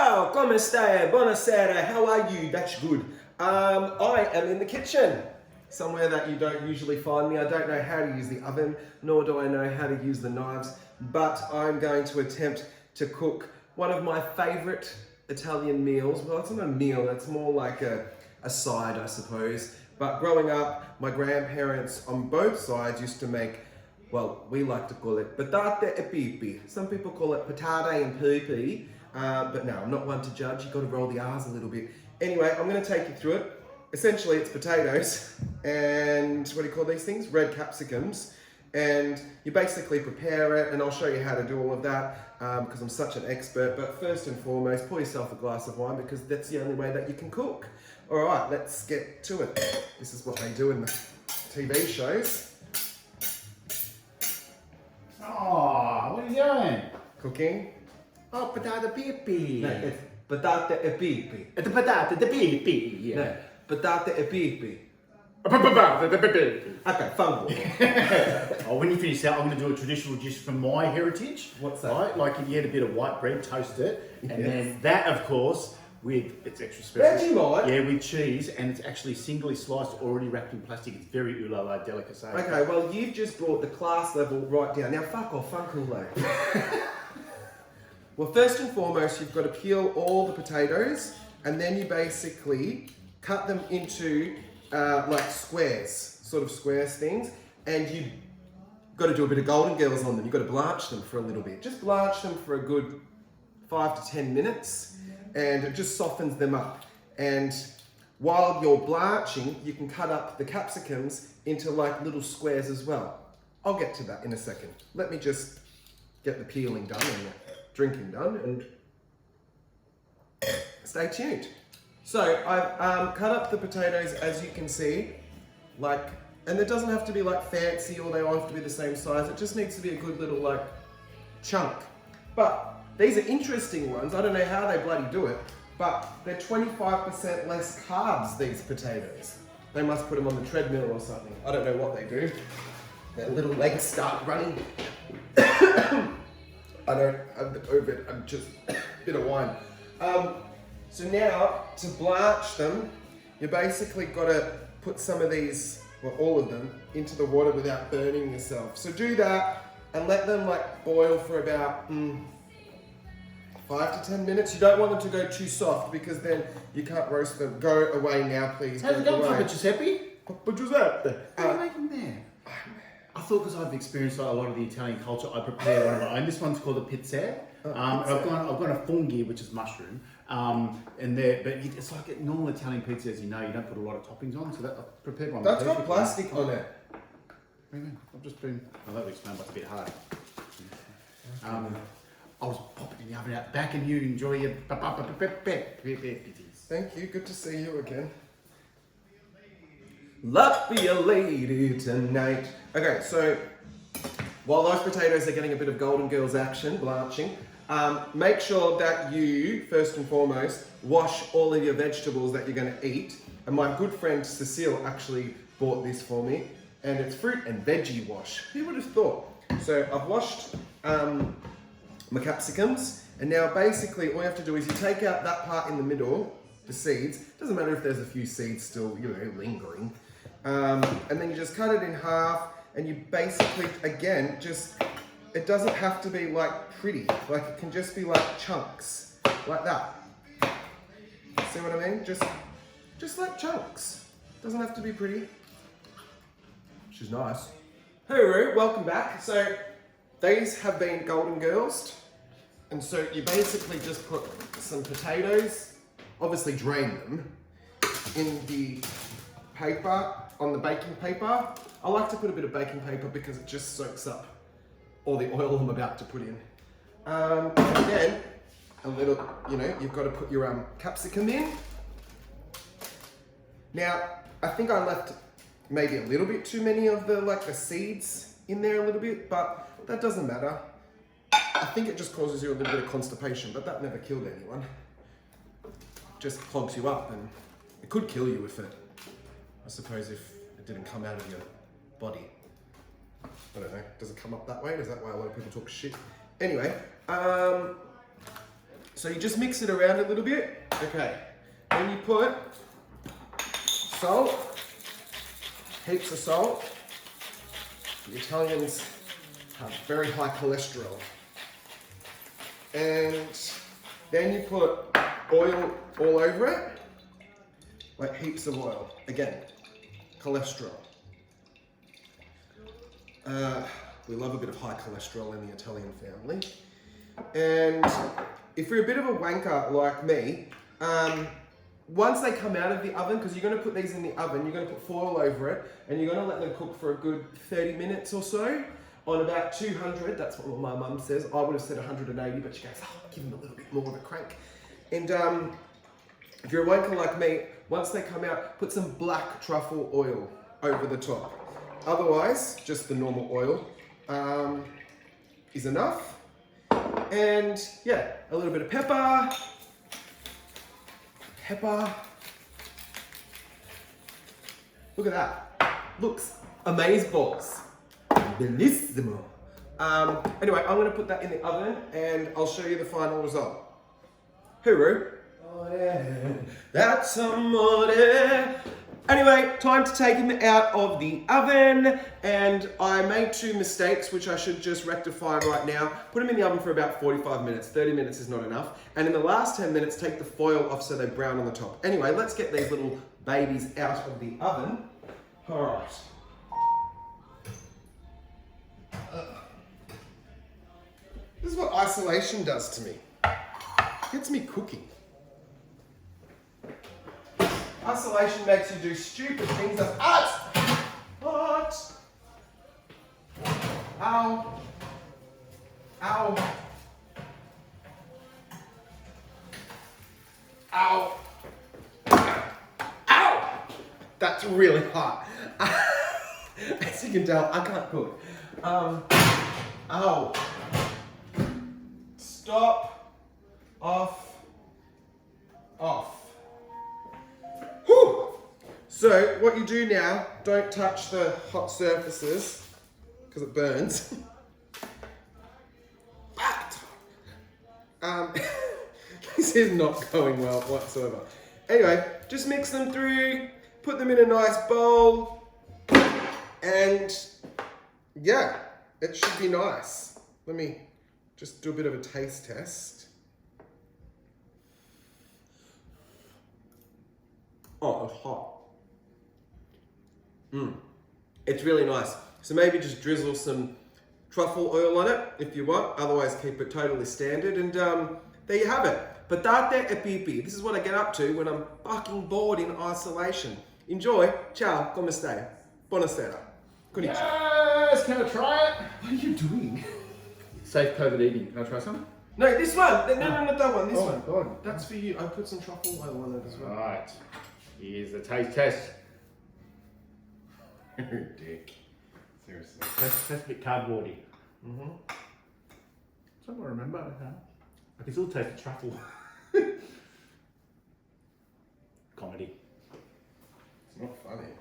Ciao, come stai? Buonasera, how are you? That's good. I am in the kitchen, somewhere that you don't usually find me. I don't know how to use the oven, nor do I know how to use the knives, but I'm going to attempt to cook one of my favorite Italian meals. Well, it's not a meal, it's more like a side, I suppose. But growing up, my grandparents on both sides used to make, well, we like to call it Patati e Pipi. Some people call it Patati and Pipi, but no, I'm not one to judge. You've got to roll the R's a little bit. Anyway, I'm going to take you through it. Essentially, it's potatoes and what do you call these things? Red capsicums. And you basically prepare it, and I'll show you how to do all of that because I'm such an expert. But first and foremost, pour yourself a glass of wine because that's the only way that you can cook. All right, let's get to it. This is what they do in the TV shows. Oh, what are you doing? Cooking. Oh, patata pipi. No, it's patata e pipi. It's the patata, the pipi. No, patata e pipi. Okay, Okay, fun. oh, when you finish that, I'm going to do a traditional dish from my heritage. What's that? Right? Like if you had a bit of white bread, toast it, and Yes. then that, of course, with it's extra special. Vegemite? Yeah, with cheese, and it's actually singly sliced, already wrapped in plastic. It's very ooh la la delicacy. Okay, well, you've just brought the class level right down. Now, fuck off, Funko. Well, first and foremost, you've got to peel all the potatoes, and then you basically cut them into like squares, sort of squares things, and you've got to do a bit of golden girls on them. You've got to blanch them for a little bit. Just blanch them for a good 5 to 10 minutes, and it just softens them up. And while you're blanching, you can cut up the capsicums into like little squares as well. I'll get to that in a second. Let me just get the peeling done and the drinking done, and stay tuned. So I've cut up the potatoes, as you can see, like, and it doesn't have to be like fancy or they all have to be the same size. It just needs to be a good little like chunk. But these are interesting ones. I don't know how they bloody do it, but they're 25% less carbs, these potatoes. They must put them on the treadmill or something. I don't know what they do. Their little legs start running. I'm over it. I'm just a bit of wine. So now, to blanch them, you basically got to put some of these, well, all of them, into the water without burning yourself. So do that and let them like boil for about 5 to 10 minutes. You don't want them to go too soft because then you can't roast them. Go away now, please. How's it going, Papa Giuseppe? Papa Giuseppe. How are you making there? I thought because I've experienced a lot of the Italian culture, I prepare one of my own. This one's called a pizza. I've gone a fungi, which is mushroom, and there. But it's like a normal Italian pizza, as you know. You don't put a lot of toppings on, so that I've prepared one. That's got plastic on it. I've just been. Well, that explains what's a bit hard. I was popping the oven out back, and you enjoy your pizzas. Thank you. Good to see you again. Love be a lady tonight. Okay, so while those potatoes are getting a bit of Golden Girls action, blanching, make sure that you, first and foremost, wash all of your vegetables that you're going to eat. And my good friend Cecile actually bought this for me, and it's fruit and veggie wash. Who would have thought? So I've washed my capsicums, and now basically all you have to do is you take out that part in the middle, the seeds. Doesn't matter if there's a few seeds still, lingering. And then you just cut it in half, and you basically, again, it doesn't have to be like pretty, like it can just be like chunks, like that. See what I mean? Just like chunks. Doesn't have to be pretty. Which is nice. Hooroo, welcome back. So these have been Golden Girls, and so you basically just put some potatoes, obviously drain them, in the paper, on the baking paper. I like to put a bit of baking paper because it just soaks up all the oil I'm about to put in. And then a little, you've got to put your capsicum in. Now, I think I left maybe a little bit too many of the seeds in there a little bit, but that doesn't matter. I think it just causes you a little bit of constipation, but that never killed anyone. Just clogs you up, and it could kill you if I suppose if it didn't come out of your body. I don't know, does it come up that way? Is that why a lot of people talk shit? Anyway, So you just mix it around a little bit. Okay. Then you put salt, heaps of salt. The Italians have very high cholesterol. And then you put oil all over it, like heaps of oil. Again, cholesterol. We love a bit of high cholesterol in the Italian family. And if you're a bit of a wanker like me, once they come out of the oven, because you're going to put these in the oven, you're going to put foil over it, and you're going to let them cook for a good 30 minutes or so on about 200. That's what my mum says. I would have said 180, but she goes, oh, give them a little bit more of a crank. And if you're a wanker like me, once they come out, put some black truffle oil over the top. Otherwise, just the normal oil is enough. And yeah, a little bit of pepper. Look at that. Looks amazeballs. Bellissimo. Anyway, I'm going to put that in the oven and I'll show you the final result. Hooroo. That's amore. Anyway, time to take him out of the oven, and I made 2 mistakes which I should just rectify right now. Put him in the oven for about 45 minutes. 30 minutes is not enough. And in the last 10 minutes, take the foil off so they brown on the top. Anyway, let's get these little babies out of the oven. All right. This is what isolation does to me. Gets me cooking. Isolation makes you do stupid things that hot. Ow. Ow. Ow. Ow. That's really hot. As you can tell, I can't cook. Ow. Stop. Off. Whew. So what you do now, don't touch the hot surfaces because it burns. This is not going well whatsoever. Anyway, just mix them through, put them in a nice bowl, and yeah, it should be nice. Let me just do a bit of a taste test. Oh, it's hot. It's really nice. So maybe just drizzle some truffle oil on it if you want. Otherwise, keep it totally standard. And there you have it. Patate e pipi. This is what I get up to when I'm fucking bored in isolation. Enjoy. Ciao. Come stai? Buonasera. Konnichiwa. Yes, can I try it? What are you doing? Safe COVID eating. Can I try some? No, this one. No, not that one. This Oh, one. God. That's for you. I put some truffle oil on it as well. Right. Here's the taste test. Dick. Seriously. That's a bit cardboardy. Something I remember. Okay. I can still taste the truffle. Comedy. It's not funny.